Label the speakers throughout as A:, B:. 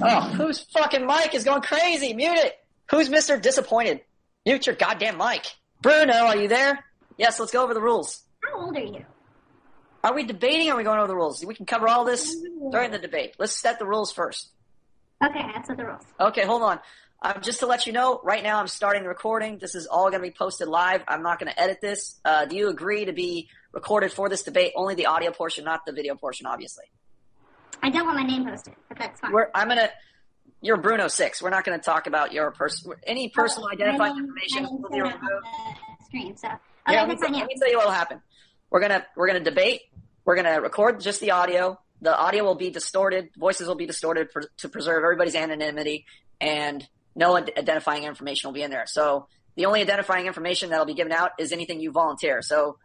A: Oh, whose fucking mic is going crazy? Mute it. Who's Mr. Disappointed? Mute your goddamn mic. Bruno, are you there? Yes, let's go over the rules.
B: How old are you?
A: Are we debating or are we going over the rules? We can cover all this during the debate. Let's set the rules first.
B: Okay, let's set the rules.
A: Okay, hold on. Just to let you know, right now I'm starting the recording. This is all going to be posted live. I'm not going to edit this. Do you agree to be recorded for this debate? Only the audio portion, not the video portion, obviously.
B: I don't want my name posted, but that's fine.
A: You're Bruno 6. We're not going to talk about your any personal identifying information will be removed.
B: Stream, so. Okay,
A: Let me tell you what will happen. We're gonna debate. We're gonna record just the audio. The audio will be distorted. Voices will be distorted to preserve everybody's anonymity, and no identifying information will be in there. So the only identifying information that'll be given out is anything you volunteer. So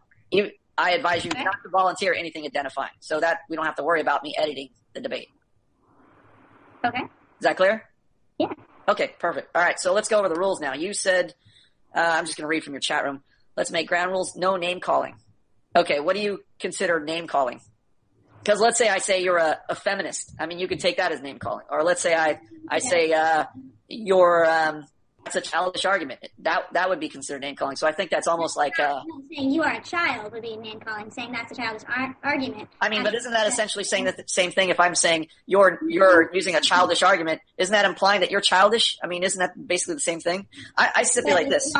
A: I advise you not to volunteer anything identifying, so that we don't have to worry about me editing the debate.
B: Okay.
A: Is that clear?
B: Yeah.
A: Okay, perfect. All right, so let's go over the rules now. You said, I'm just going to read from your chat room. Let's make ground rules. No name calling. Okay, what do you consider name calling? Because let's say I say you're a feminist. I mean, you could take that as name calling. Or let's say I say you're that's a childish argument. That would be considered name calling. So I think that's almost like
B: saying you are a child would be name calling. Saying that's a childish argument.
A: I mean, but isn't that essentially saying the same thing? If I'm saying you're using a childish argument, isn't that implying that you're childish? I mean, isn't that basically the same thing? I stipulate this.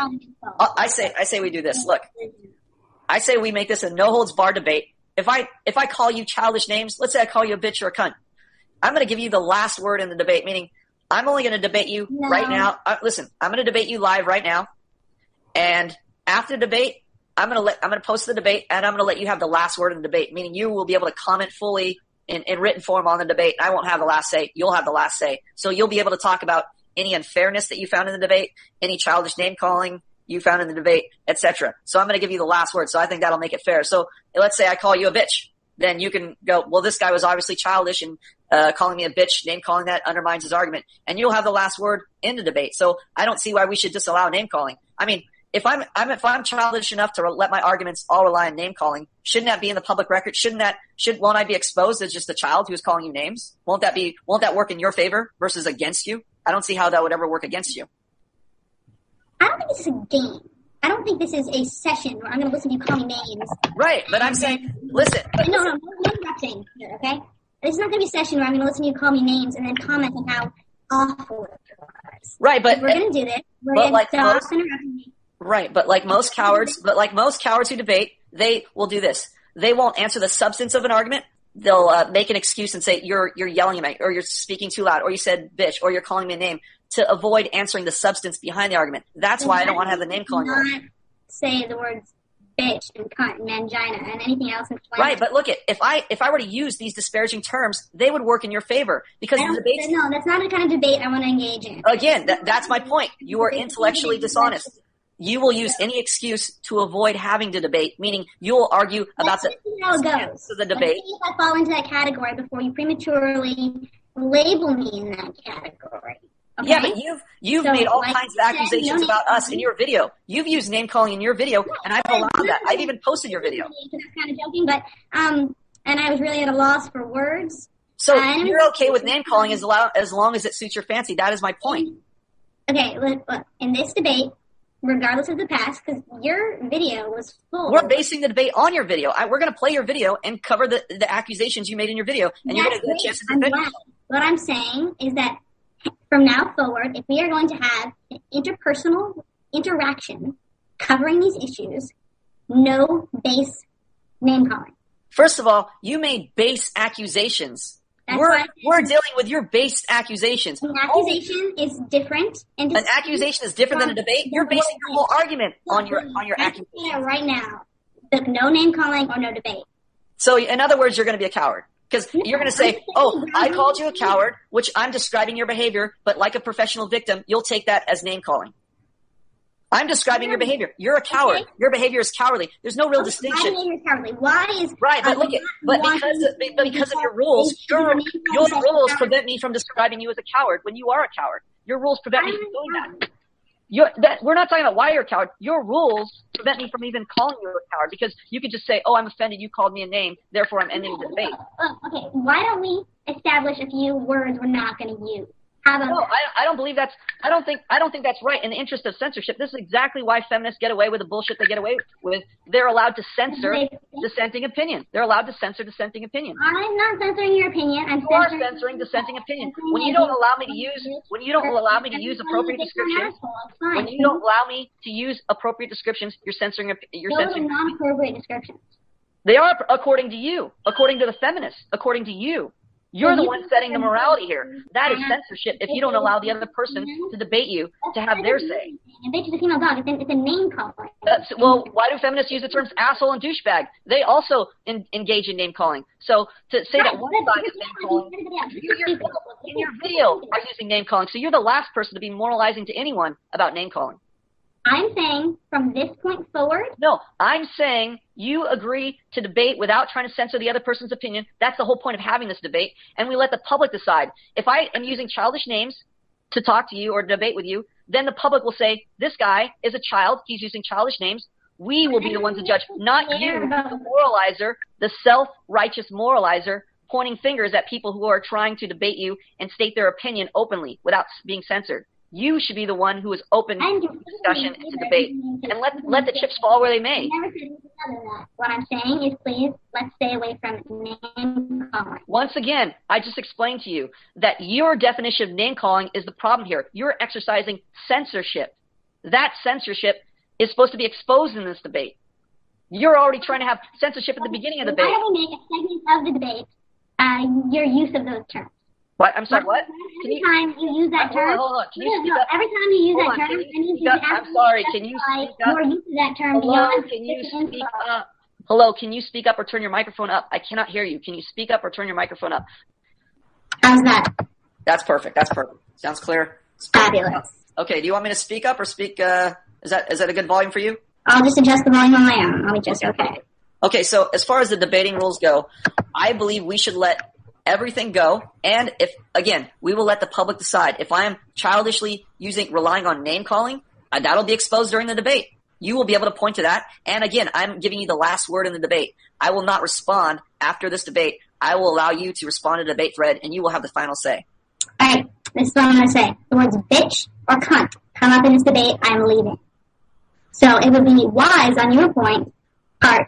A: I say we do this. Look, I say we make this a no holds barred debate. If I call you childish names, let's say I call you a bitch or a cunt, I'm going to give you the last word in the debate, meaning I'm only going to debate you right now. Listen, I'm going to debate you live right now. And after the debate, I'm going to post the debate and I'm going to let you have the last word in the debate, meaning you will be able to comment fully in written form on the debate. I won't have the last say. You'll have the last say. So you'll be able to talk about any unfairness that you found in the debate, any childish name calling you found in the debate, etc. So I'm going to give you the last word. So I think that'll make it fair. So let's say I call you a bitch. Then you can go, well, this guy was obviously childish and calling me a bitch, name calling that undermines his argument. And you'll have the last word in the debate. So I don't see why we should disallow name calling. I mean, if I'm childish enough to let my arguments all rely on name calling, shouldn't that be in the public record? Won't I be exposed as just a child who's calling you names? Won't that work in your favor versus against you? I don't see how that would ever work against you.
B: I don't think this is a game. I don't think this is a session where I'm going to listen to you call me names.
A: Right, but I'm saying, listen.
B: No interrupting here, okay? It's not going to be a session where I'm going to listen to you call me names and then comment on how awful it was.
A: Right, but
B: if we're going to do this. We're going to stop interrupting me.
A: Right, but like most cowards who debate, they will do this. They won't answer the substance of an argument. They'll make an excuse and say you're yelling at me, or you're speaking too loud, or you said bitch, or you're calling me a name, to avoid answering the substance behind the argument. That's why I don't want to have the name calling.
B: Not say the words bitch and cunt and mangina and anything else.
A: Right, but look, if I were to use these disparaging terms, they would work in your favor because the debate.
B: No, that's not the kind of debate I want to engage in.
A: Again, that's my point. You are intellectually dishonest. You will use any excuse to avoid having to debate, meaning you will argue about the
B: stance
A: of the debate.
B: If I fall into that category before you prematurely label me in that category. Okay?
A: Yeah, but you've made all kinds of accusations about us in your video. You've used name calling in your video, and I've allowed that. I've even posted your video.
B: That's kind of joking, but and I was really at a loss for words.
A: So you're okay with name calling as long as it suits your fancy. That is my point.
B: Okay, look, in this debate, regardless of the past, because your video was full.
A: We're basing the debate on your video. We're going to play your video and cover the accusations you made in your video, and you're going to get a chance to defend yourself.
B: What I'm saying is that from now forward, if we are going to have an interpersonal interaction covering these issues, no base name calling.
A: First of all, you made base accusations. We're dealing with your base accusations.
B: An accusation is different.
A: An accusation is different than a debate. You're basing your whole argument on your accusation.
B: Right now, no name calling or no debate.
A: So, in other words, you're going to be a coward. Because you're going to say, I called you a coward, which I'm describing your behavior, but like a professional victim, you'll take that as name calling. I'm describing your behavior. You're a coward. Okay. Your behavior is cowardly. There's no real distinction.
B: My behavior is cowardly. Why is
A: right? But look because of your rules, your rules prevent me from describing you as a coward when you are a coward. Your rules prevent me from doing that. We're not talking about why you're a coward. Your rules prevent me from even calling you a coward because you could just say, I'm offended. You called me a name. Therefore, I'm ending the debate.
B: Okay. Why don't we establish a few words we're not going to use. How about that?
A: I don't believe that's. I don't think that's right. In the interest of censorship, this is exactly why feminists get away with the bullshit they get away with. They're allowed to censor dissenting opinion. They're allowed to censor dissenting opinion.
B: I'm not censoring your opinion.
A: You are censoring dissenting opinion. When you don't allow me to use appropriate descriptions, when you don't allow me to use appropriate descriptions, you're censoring.
B: Those are non-appropriate descriptions.
A: They are, according to you, according to the feminists, according to you. You're the one setting the morality here. That is censorship if you don't allow the other person to debate you, to have their say.
B: A bitch is a female dog. It's a name calling.
A: Well, why do feminists use the terms asshole and douchebag? They also engage in name calling. So to say that one side is name calling, you yourself in your video are using name calling. So you're the last person to be moralizing to anyone about name calling.
B: I'm saying from this point forward.
A: No, I'm saying you agree to debate without trying to censor the other person's opinion. That's the whole point of having this debate. And we let the public decide. If I am using childish names to talk to you or debate with you, then the public will say, this guy is a child. He's using childish names. We will be the ones to judge, not you, the moralizer, the self-righteous moralizer, pointing fingers at people who are trying to debate you and state their opinion openly without being censored. You should be the one who is open to discussion and to debate, and let the chips fall where they may.
B: What I'm saying is, please, let's stay away from name calling.
A: Once again, I just explained to you that your definition of name calling is the problem here. You're exercising censorship. That censorship is supposed to be exposed in this debate. You're already trying to have censorship at the beginning of the debate.
B: Why don't we make a segment of the debate your use of those terms?
A: What? I'm sorry, what?
B: Every time you use that term,
A: hold on. Can you speak up?
B: Every time you use that term,
A: I'm sorry, can you speak up?
B: More use of that term
A: Hello, can you speak up? Hello, can you speak up or turn your microphone up? I cannot hear you. Can you speak up or turn your microphone up?
B: How's that?
A: That's perfect. That's perfect. Sounds clear.
B: Fabulous.
A: Okay, do you want me to speak up or speak, is that a good volume for you?
B: I'll just adjust the volume on my own. I'll be just okay.
A: Okay, so as far as the debating rules go, I believe we should let everything go, and if, again, we will let the public decide. If I am childishly relying on name calling, that'll be exposed during the debate. You will be able to point to that, and again, I'm giving you the last word in the debate. I will not respond after this debate. I will allow you to respond to the debate thread, and you will have the final say.
B: All right, this is what I'm going to say. The words bitch or cunt come up in this debate, I'm leaving. So it would be wise on your part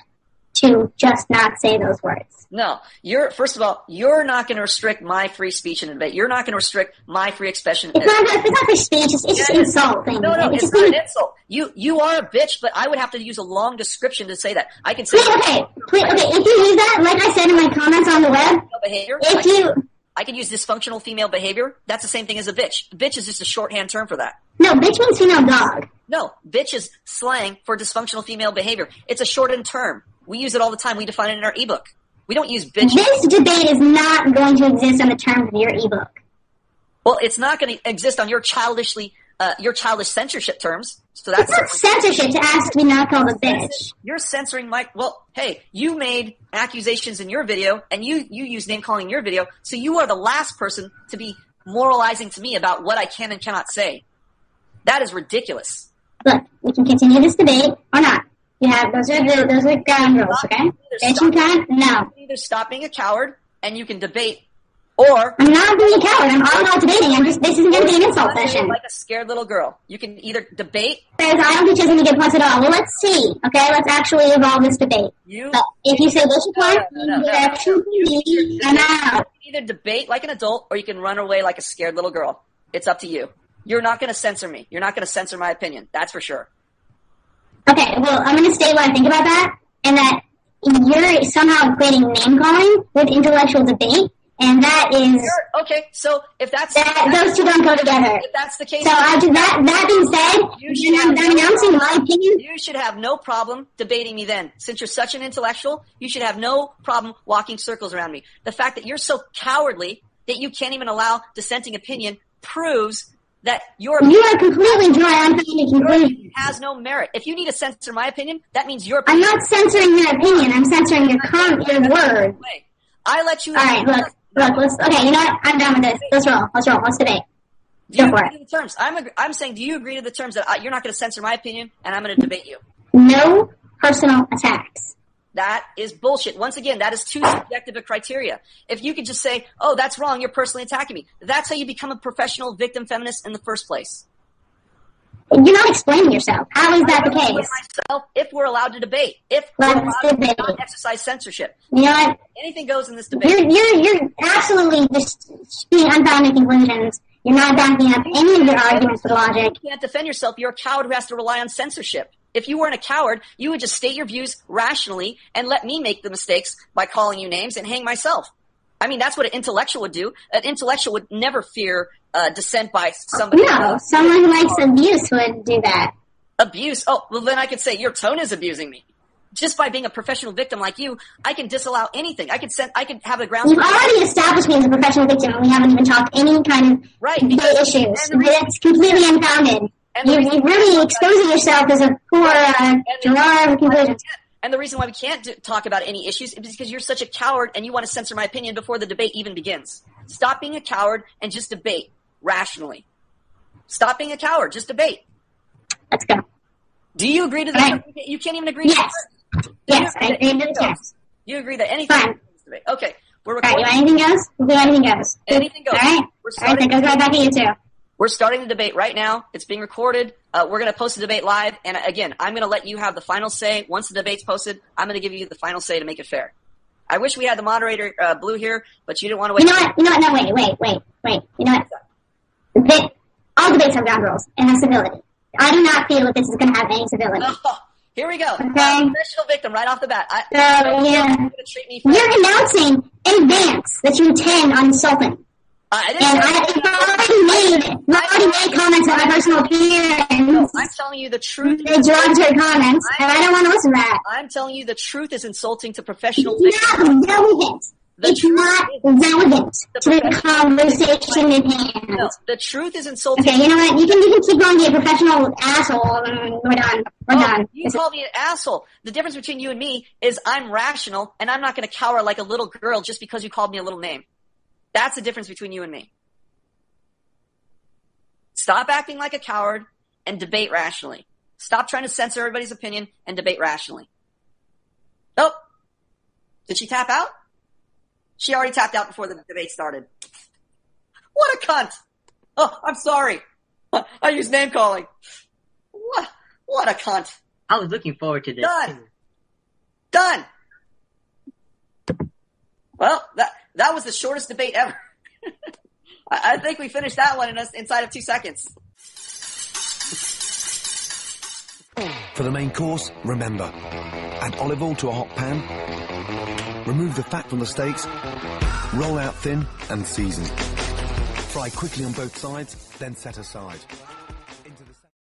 B: to just not say those words.
A: No, first of all, you're not going to restrict my free speech in a debate. You're not going to restrict my free expression.
B: It's not free speech. It's just insult.
A: No, it's not an insult. You are a bitch, but I would have to use a long description to say that. I can say
B: okay. If you use that, like I said in my comments on the web,
A: behavior. I could use dysfunctional female behavior. That's the same thing as a bitch. Bitch is just a shorthand term for that.
B: No, bitch means female dog.
A: No, bitch is slang for dysfunctional female behavior. It's a shortened term. We use it all the time. We define it in our ebook. We don't use bitch.
B: This debate is not going to exist on the terms of your ebook.
A: Well, it's not going to exist on your childish censorship terms. So that's
B: not censorship to ask to be not called a bitch.
A: You're censoring my. Well, hey, you made accusations in your video, and you use name calling in your video. So you are the last person to be moralizing to me about what I can and cannot say. That is ridiculous.
B: Look, we can continue this debate or not. You have those are ground rules, okay? Bitch and cunt, no.
A: Either stop being a coward and you can debate, or
B: I'm not being a coward. I'm all about debating. This isn't going to be an insult session.
A: Like a scared little girl. You can either debate.
B: I don't think she's going to get points at all. Well, let's see. Okay, let's actually evolve this debate. But if you say bitch and cunt, I'm out.
A: You can either debate like an adult, or you can run away like a scared little girl. It's up to you. You're not going to censor me. You're not going to censor my opinion. That's for sure.
B: Okay, well, I'm going to state what I think about that, and that you're somehow equating name calling with intellectual debate, and that is...
A: Okay, so if that's...
B: those two don't go together.
A: If that's the case...
B: So that being said, I'm announcing my opinion.
A: You should have no problem debating me then. Since you're such an intellectual, you should have no problem walking circles around me. The fact that you're so cowardly that you can't even allow dissenting opinion proves that you are
B: completely dry on finding conclusion.
A: Has no merit. If you need to censor my opinion, that means your
B: opinion. I'm not censoring your opinion. I'm censoring your word.
A: I let you.
B: All right, look. Let's. Okay, you know what? I'm done with this. Let's roll. Let's debate.
A: Do you agree to the terms? I'm saying, do you agree to the terms that you're not going to censor my opinion and I'm going to debate you?
B: No personal attacks.
A: That is bullshit. Once again, that is too subjective a criteria. If you could just say, oh, that's wrong, you're personally attacking me. That's how you become a professional victim feminist in the first place.
B: You're not explaining yourself. How is that the case?
A: Myself, if we're allowed to debate. If we're allowed to not exercise censorship.
B: You know what?
A: Anything goes in this debate.
B: You're absolutely just being unfounded conclusions. You're not backing up any of your arguments with logic.
A: You can't defend yourself. You're a coward who has to rely on censorship. If you weren't a coward, you would just state your views rationally and let me make the mistakes by calling you names and hang myself. I mean, that's what an intellectual would do. An intellectual would never fear dissent by somebody else.
B: Someone who likes abuse would do that.
A: Abuse? Oh, well, then I could say your tone is abusing me. Just by being a professional victim like you, I can disallow anything. I could have a ground.
B: You've already established me as a professional victim, and we haven't even talked any kind of issues. It's completely unfounded. You're really exposing yourself as a poor Gerard of conclusions.
A: And the reason why we can't talk about any issues is because you're such a coward and you want to censor my opinion before the debate even begins. Stop being a coward and just debate rationally. Stop being a coward. Just debate.
B: Let's go.
A: Do you agree to that? Right. You can't even agree to that.
B: Yes, I agree to that.
A: You agree that anything is debate. Okay. We're recording.
B: All right, anything goes? We'll do anything goes.
A: Anything goes.
B: All right. That goes right back at you too.
A: We're starting the debate right now. It's being recorded. We're going to post the debate live. And again, I'm going to let you have the final say. Once the debate's posted, I'm going to give you the final say to make it fair. I wish we had the moderator, Blue, here, but you didn't want to wait.
B: You know what? No, wait. You know what? All debates have ground rules and have civility. I do not feel that this is going to have any civility.
A: Oh, here we go.
B: Okay.
A: Professional victim right off the bat.
B: Yeah. You're announcing in advance that you intend on insulting. I've already made comments on my personal appearance.
A: I'm telling you the truth.
B: Derogatory comments, and I don't want to listen to that.
A: I'm telling you the truth is insulting to professional victims.
B: It's not relevant. It's not relevant to the conversation at hand.
A: No, the truth is insulting.
B: Okay, you know what? You can keep going to be a professional asshole, and we're done. We're done.
A: You call me an asshole. The difference between you and me is I'm rational, and I'm not going to cower like a little girl just because you called me a little name. That's the difference between you and me. Stop acting like a coward and debate rationally. Stop trying to censor everybody's opinion and debate rationally. Oh, did she tap out? She already tapped out before the debate started. What a cunt. Oh, I'm sorry. I used name calling. What a cunt.
C: I was looking forward to this.
A: Done. Well, that was the shortest debate ever. I think we finished that one inside of 2 seconds.
D: For the main course, remember, add olive oil to a hot pan, remove the fat from the steaks, roll out thin and season. Fry quickly on both sides, then set aside.